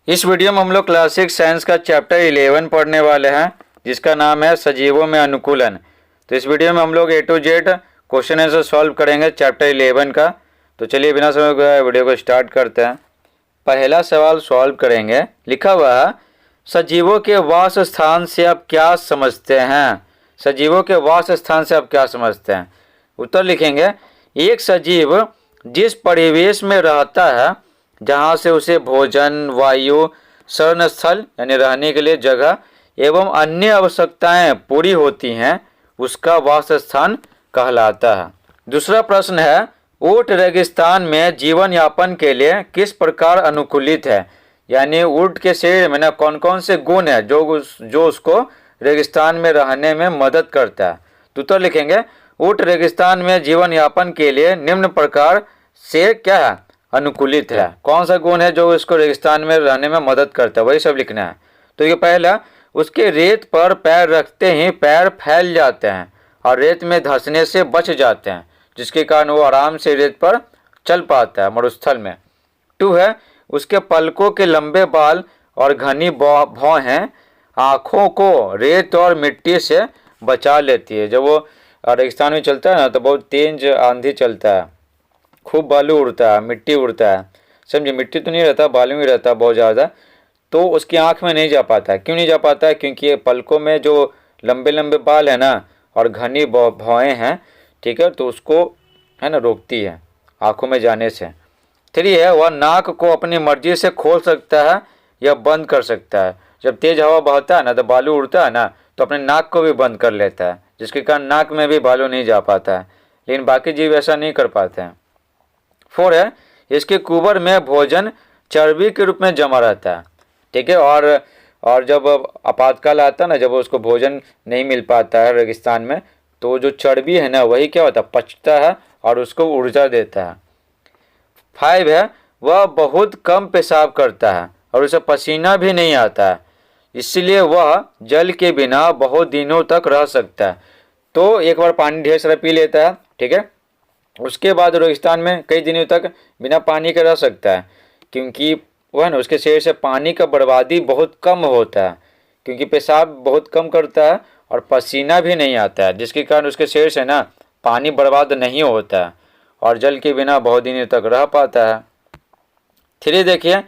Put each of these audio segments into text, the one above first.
इस वीडियो में हम लोग क्लासिक साइंस का चैप्टर 11 पढ़ने वाले हैं, जिसका नाम है सजीवों में अनुकूलन। तो इस वीडियो में हम लोग A to Z question answer solve करेंगे चैप्टर 11 का। तो चलिए बिना समय गए वीडियो को स्टार्ट करते हैं। पहला सवाल सॉल्व करेंगे। लिखा हुआ है, सजीवों के वास स्थान से आप क्या समझते हैं? सजीवों के वास स्थान से आप क्या समझते हैं? उत्तर लिखेंगे, एक सजीव जिस परिवेश में रहता है, जहाँ से उसे भोजन, वायु, शरण स्थल यानी रहने के लिए जगह एवं अन्य आवश्यकताएं पूरी होती हैं, उसका वास स्थान कहलाता है। दूसरा प्रश्न है, ऊँट रेगिस्तान में जीवन यापन के लिए किस प्रकार अनुकूलित है? यानी ऊँट के शरीर में ना कौन कौन से गुण है जो उसको रेगिस्तान में रहने में मदद करता है? तो उत्तर लिखेंगे, ऊँट रेगिस्तान में जीवन यापन के लिए निम्न प्रकार से क्या है? अनुकूलित है। कौन सा गुण है जो इसको रेगिस्तान में रहने में मदद करता है, वही सब लिखना है। तो ये पहला, उसके रेत पर पैर रखते ही पैर फैल जाते हैं और रेत में धंसने से बच जाते हैं, जिसके कारण वो आराम से रेत पर चल पाता है मरुस्थल में। 2 है, उसके पलकों के लंबे बाल और घनी भौं हैं, आँखों को रेत और मिट्टी से बचा लेती है। जब वो रेगिस्तान में चलता है ना, तो बहुत तेज आंधी चलता है, खूब बालू उड़ता है, मिट्टी उड़ता है, समझे? मिट्टी तो नहीं रहता, बालू ही रहता है बहुत ज़्यादा। तो उसकी आँख में नहीं जा पाता है। क्यों नहीं जा पाता है? क्योंकि ये पलकों में जो लंबे लंबे बाल है ना और घनी भौएँ हैं, ठीक है, तो उसको है ना रोकती है आँखों में जाने से। 3 है, वह नाक को अपनी मर्जी से खोल सकता है या बंद कर सकता है। जब तेज हवा बहता है ना, तो बालू उड़ता है ना, तो अपने नाक को भी बंद कर लेता है, जिसके कारण नाक में भी बालू नहीं जा पाता है। लेकिन बाकी जीव ऐसा नहीं कर पाते हैं। 4 है, इसके कुबर में भोजन चर्बी के रूप में जमा रहता है, ठीक है। और जब आपातकाल आता है ना, जब उसको भोजन नहीं मिल पाता है रेगिस्तान में, तो जो चर्बी है ना, वही क्या होता है? पचता है और उसको ऊर्जा देता है। 5 है, वह बहुत कम पेशाब करता है और उसे पसीना भी नहीं आता है, इसलिए वह जल के बिना बहुत दिनों तक रह सकता है। तो एक बार पानी ढेर सारा पी लेता है, ठीक है, उसके बाद रेगिस्तान में कई दिनों तक बिना पानी के रह सकता है, क्योंकि वह है ना, उसके शरीर से पानी का बर्बादी बहुत कम होता है, क्योंकि पेशाब बहुत कम करता है और पसीना भी नहीं आता है, जिसके कारण उसके शरीर से ना पानी बर्बाद नहीं होता है और जल के बिना बहुत दिनों तक रह पाता है। 3 देखिए,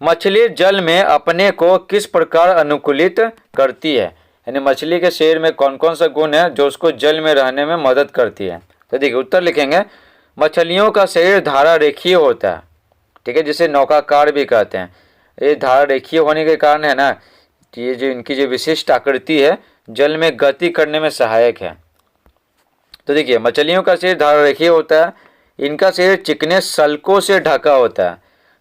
मछली जल में अपने को किस प्रकार अनुकूलित करती है? यानी मछली के शरीर में कौन कौन सा गुण है जो उसको जल में रहने में मदद करती है? तो देखिए उत्तर लिखेंगे, मछलियों का शरीर धारा रेखीय होता है, ठीक है, जिसे नौकाकार भी कहते हैं। ये धारा रेखीय होने के कारण है ना, ये जो इनकी जो विशिष्ट आकृति है, जल में गति करने में सहायक है। तो देखिए, मछलियों का शरीर धारा रेखीय होता है, इनका शरीर चिकने सल्कों से ढका होता है,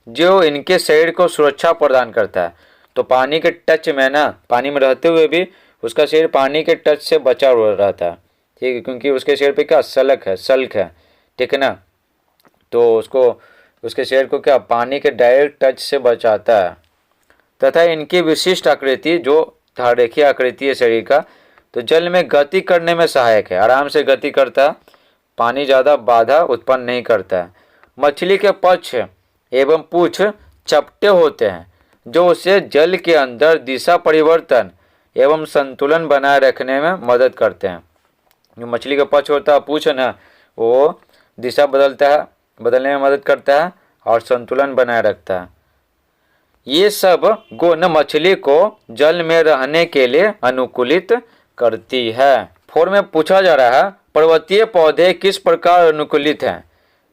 जो इनके शरीर को सुरक्षा प्रदान करता है। तो पानी के टच में ना, पानी में रहते हुए भी उसका शरीर पानी के टच से बचा हुआ रहता है, ठीक है, क्योंकि उसके शरीर पे क्या सल्क है, ठीक है ना, तो उसके शरीर को क्या पानी के डायरेक्ट टच से बचाता है। तथा इनकी विशिष्ट आकृति जो धारेखीय आकृति है शरीर का, तो जल में गति करने में सहायक है, आराम से गति करता है, पानी ज़्यादा बाधा उत्पन्न नहीं करता है। मछली के पक्ष एवं पूँछ चपटे होते हैं, जो उसे जल के अंदर दिशा परिवर्तन एवं संतुलन बनाए रखने में मदद करते हैं। जो मछली का पक्ष होता है, पूँछ ना, वो दिशा बदलने में मदद करता है और संतुलन बनाए रखता है। ये सब गुण मछली को जल में रहने के लिए अनुकूलित करती है। 4 में पूछा जा रहा है, पर्वतीय पौधे किस प्रकार अनुकूलित हैं?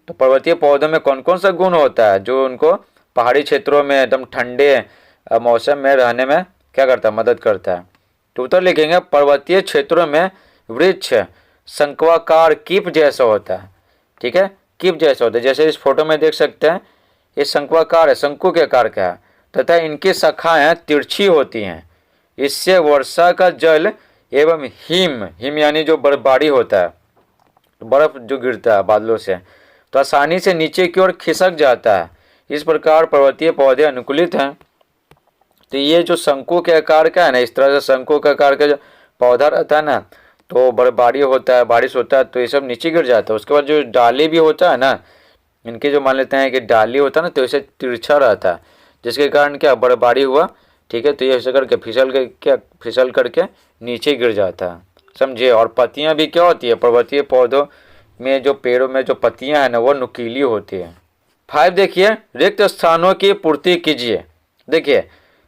तो पर्वतीय पौधों में कौन कौन सा गुण होता है जो उनको पहाड़ी क्षेत्रों में एकदम ठंडे मौसम में रहने में क्या करता है? मदद करता है। तो उत्तर लिखेंगे, पर्वतीय क्षेत्रों में वृक्ष शंक्वाकार कीप जैसा होता है, ठीक है, कीप जैसा होता है, जैसे इस फोटो में देख सकते हैं, ये शंक्वाकार है, शंकु के आकार का है, तथा इनकी शाखाएं तिरछी होती हैं। इससे वर्षा का जल एवं हिम यानी जो बर्फबारी होता है, बर्फ जो गिरता है बादलों से, तो आसानी से नीचे की ओर खिसक जाता है। इस प्रकार पर्वतीय पौधे अनुकूलित हैं। तो ये जो शंकु के आकार का है ना, इस तरह से शंकु के आकार का जो पौधा रहता है ना, तो बर्फबारी होता है, बारिश होता है, तो ये सब नीचे गिर जाता है। उसके बाद जो डाली भी होता है ना, इनके जो मान लेते हैं कि डाली होता है ना, तो इसे तिरछा रहता है, जिसके कारण क्या बर्फबारी हुआ, ठीक है। तो ये ऐसे करके फिसल करके नीचे गिर जाता है, समझिए। और पत्तियां भी क्या होती है, पर्वतीय पौधों में जो पेड़ों में जो पत्तियां हैं ना वो नुकीली होती है। 5 देखिए, रिक्त स्थानों की पूर्ति कीजिए। देखिए,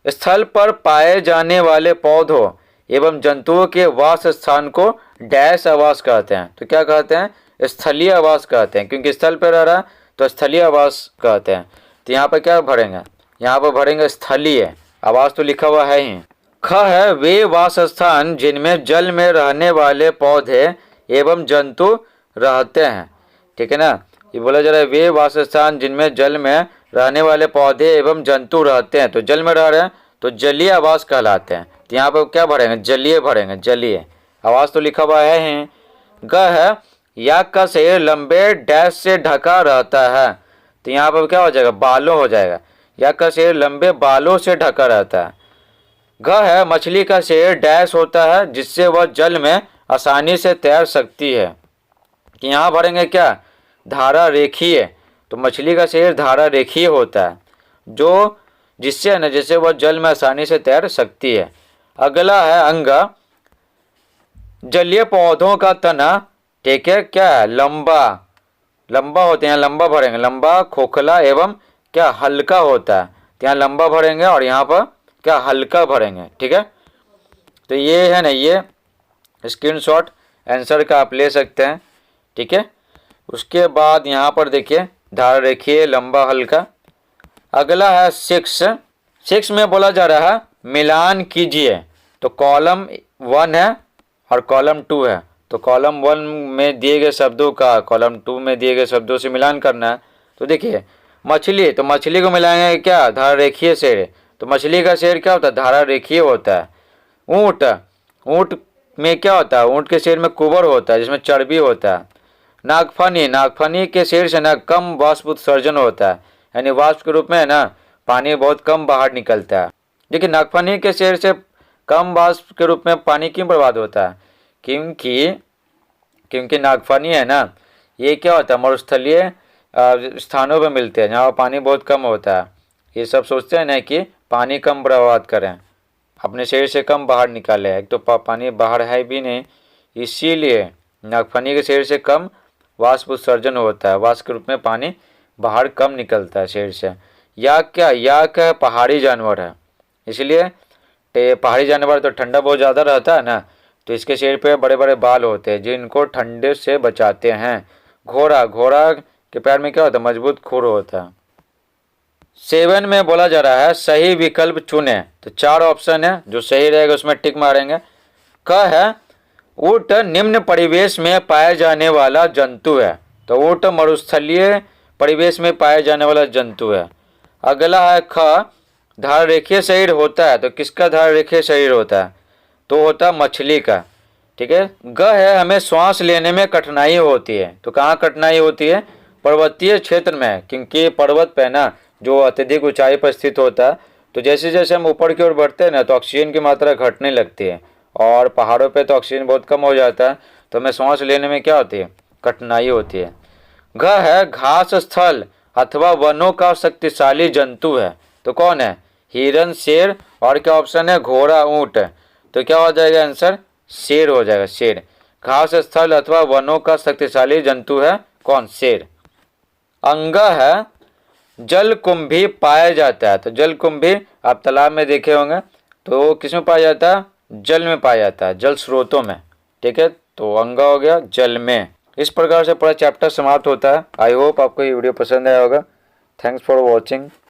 स्थल पर पाए जाने वाले पौधों एवं जंतुओं के वास स्थान को डैश आवास कहते हैं। तो क्या कहते हैं, स्थलीय आवास कहते हैं, क्योंकि स्थल पर रह रहा है तो स्थलीय आवास कहते हैं। तो यहाँ पर क्या भरेंगे, यहाँ पर भरेंगे स्थलीय आवास, तो लिखा हुआ है ही। ख है वे वास स्थान जिनमें जल में रहने वाले पौधे एवं जंतु रहते हैं, ठीक है ना। ये बोला जा रहा है वे वास स्थान जिनमें जल में रहने वाले पौधे एवं जंतु रहते हैं, तो जल में रह रहे हैं तो जलीय आवास कहलाते हैं। तो यहाँ पर क्या भरेंगे, जलीय भरेंगे, जलीय आवास, तो लिखा हुआ है ही। ग है याक का शरीर लंबे डैश से ढका रहता है। तो यहाँ पर क्या हो जाएगा, बालों हो जाएगा। याक का शरीर लंबे बालों से ढका रहता है। घ है मछली का शरीर डैश होता है जिससे वह जल में आसानी से तैर सकती है। कि यहाँ भरेंगे क्या, धारा रेखीय। तो मछली का शरीर धारा रेखीय होता है, जो जिससे न जैसे वह जल में आसानी से तैर सकती है। अगला है अंग, जलीय पौधों का तना, ठीक है, क्या है, लंबा लंबा होते हैं, लंबा भरेंगे, लंबा खोखला एवं क्या हल्का होता है। तो यहाँ लंबा भरेंगे और यहाँ पर क्या हल्का भरेंगे, ठीक है। तो ये है ना, ये स्क्रीनशॉट आंसर का आप ले सकते हैं, ठीक है। उसके बाद यहाँ पर देखिए धारा रेखीय, लंबा, हल्का। अगला है 6 में बोला जा रहा है मिलान कीजिए। तो कॉलम 1 है और कॉलम 2 है। तो कॉलम 1 में दिए गए शब्दों का कॉलम 2 में दिए गए शब्दों से मिलान करना है। तो देखिए मछली, तो मछली को मिलाएंगे क्या, धारा रेखीय शेर। तो मछली का शेर क्या होता है, धारा रेखीय होता है। ऊँट, ऊँट में क्या होता है, ऊँट के शेर में कुबर होता है जिसमें चर्बी होता है। नागफनी, नागफनी के शेर से ना कम वाष्प उत्सर्जन होता है, यानी वाष्प के रूप में है ना पानी बहुत कम बाहर निकलता है। देखिए नागफनी के शेर से कम वाष्प के रूप में पानी क्यों बर्बाद होता है, क्योंकि नागफनी है ना, ये क्या होता है, मरुस्थलीय स्थानों पर मिलते हैं जहाँ पानी बहुत कम होता है। ये सब सोचते हैं ना कि पानी कम बर्बाद करें, अपने शरीर से कम बाहर निकालें। एक तो पानी बाहर है भी नहीं, इसीलिए नागफनी के शरीर से कम वाष्प उत्सर्जन होता है, वाष्प के रूप में पानी बाहर कम निकलता है शरीर से। याक क्या, याक पहाड़ी जानवर है, इसलिए पहाड़ी जानवर तो ठंडा बहुत ज़्यादा रहता है ना, तो इसके शरीर पे बड़े बड़े बाल होते हैं जिनको ठंडे से बचाते हैं। घोड़ा, घोड़ा के पैर में क्या होता है, मजबूत खुर होता है। 7 में बोला जा रहा है सही विकल्प चुने। तो 4 ऑप्शन है, जो सही रहेगा उसमें टिक मारेंगे। क है ऊँट निम्न परिवेश में पाए जाने वाला जंतु है। तो ऊँट मरुस्थलीय परिवेश में पाए जाने वाला जंतु है। अगला है ख धारा रेखीय शरीर होता है। तो किसका धारा रेखीय शरीर होता है, तो होता है मछली का, ठीक है। ग है हमें श्वास लेने में कठिनाई होती है। तो कहाँ कठिनाई होती है, पर्वतीय क्षेत्र में, क्योंकि पर्वत पे ना जो अत्यधिक ऊंचाई पर स्थित होता है, तो जैसे जैसे हम ऊपर की ओर बढ़ते हैं ना तो ऑक्सीजन की मात्रा घटने लगती है, और पहाड़ों पे तो ऑक्सीजन बहुत कम हो जाता है, तो हमें सांस लेने में क्या होती है, कठिनाई होती है। घ है घास स्थल अथवा वनों का शक्तिशाली जंतु है। तो कौन है, हिरन, शेर, और क्या ऑप्शन है, घोड़ा, ऊँट। तो क्या हो जाएगा आंसर, शेर हो जाएगा, शेर। घास स्थल अथवा वनों का शक्तिशाली जंतु है कौन, शेर। अंग है जलकुंभी पाया जाता है। तो जलकुंभी आप तालाब में देखे होंगे, तो किसमें पाया जाता है, जल में पाया जाता है, जल स्रोतों में, ठीक है। तो अंगा हो गया जल में। इस प्रकार से पूरा चैप्टर समाप्त होता है। आई होप आपको ये वीडियो पसंद आया होगा। Thanks for watching.